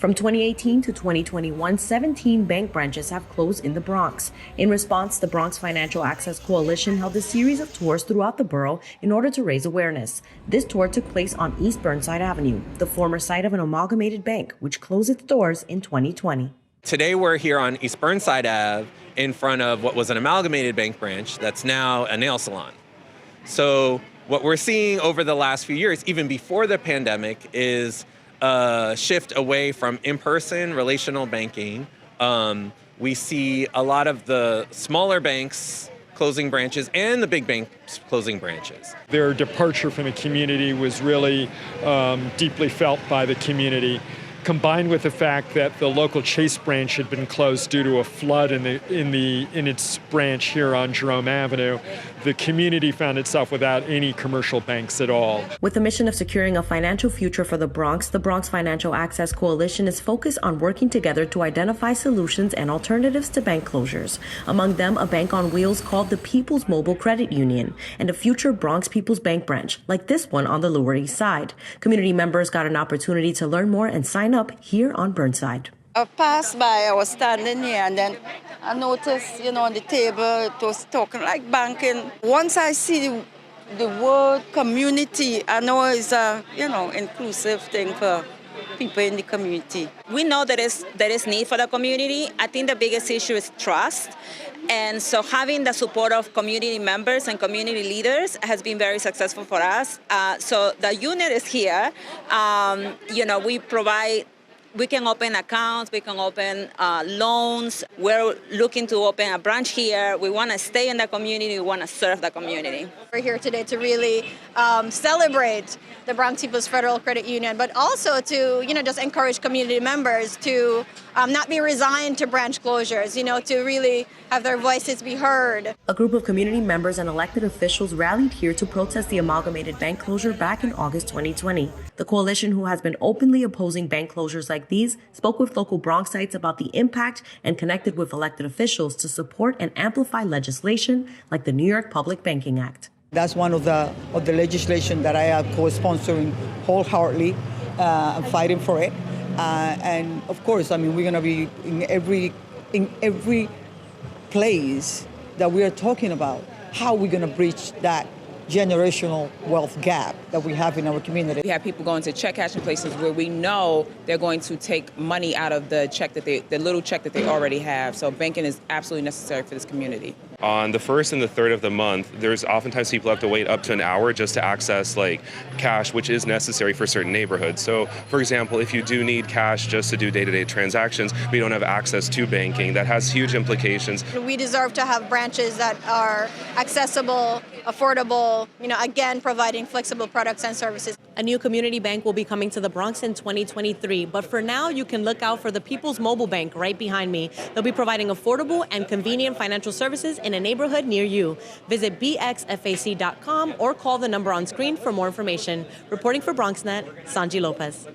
From 2018 to 2021, 17 bank branches have closed in the Bronx. In response, the Bronx Financial Access Coalition held a series of tours throughout the borough in order to raise awareness. This tour took place on East Burnside Avenue, the former site of an Amalgamated Bank, which closed its doors in 2020. Today we're here on East Burnside Ave in front of what was an Amalgamated Bank branch that's now a nail salon. So what we're seeing over the last few years, even before the pandemic, is a shift away from in-person relational banking. We see a lot of the smaller banks closing branches and the big banks closing branches. Their departure from the community was really deeply felt by the community, combined with the fact that the local Chase branch had been closed due to a flood in its branch here on Jerome Avenue. The community found itself without any commercial banks at all. With the mission of securing a financial future for the Bronx Financial Access Coalition is focused on working together to identify solutions and alternatives to bank closures. Among them, a bank on wheels called the People's Mobile Credit Union and a future Bronx People's Bank branch, like this one on the Lower East Side. Community members got an opportunity to learn more and sign up here on Burnside. I passed by, I was standing here, and then I noticed, on the table, it was talking like banking. Once I see the word community, I know it's a, inclusive thing for people in the community. We know there is need for the community. I think the biggest issue is trust. And so having the support of community members and community leaders has been very successful for us. So the unit is here. We can open accounts, we can open loans. We're looking to open a branch here. We want to stay in the community, we want to serve the community. We're here today to really celebrate the Bronx People's Federal Credit Union, but also to, just encourage community members to not be resigned to branch closures, to really have their voices be heard. A group of community members and elected officials rallied here to protest the Amalgamated Bank closure back in August 2020. The coalition, who has been openly opposing bank closures like these, spoke with local Bronxites about the impact and connected with elected officials to support and amplify legislation like the New York Public Banking Act. That's one of the legislation that I am co-sponsoring wholeheartedly and fighting for it. And of course, we're going to be in every place that we are talking about. How are we going to breach that generational wealth gap that we have in our community? We have people going to check cashing places where we know they're going to take money out of the little check that they already have. So banking is absolutely necessary for this community. On the 1st and the 3rd of the month, there's oftentimes people have to wait up to an hour just to access cash, which is necessary for certain neighborhoods. So, for example, if you do need cash just to do day-to-day transactions, we don't have access to banking. That has huge implications. We deserve to have branches that are accessible, affordable, again, providing flexible products and services. A new community bank will be coming to the Bronx in 2023, but for now, you can look out for the People's Mobile Bank right behind me. They'll be providing affordable and convenient financial services in a neighborhood near you. Visit bxfac.com or call the number on screen for more information. Reporting for BronxNet, Sonyi Lopez.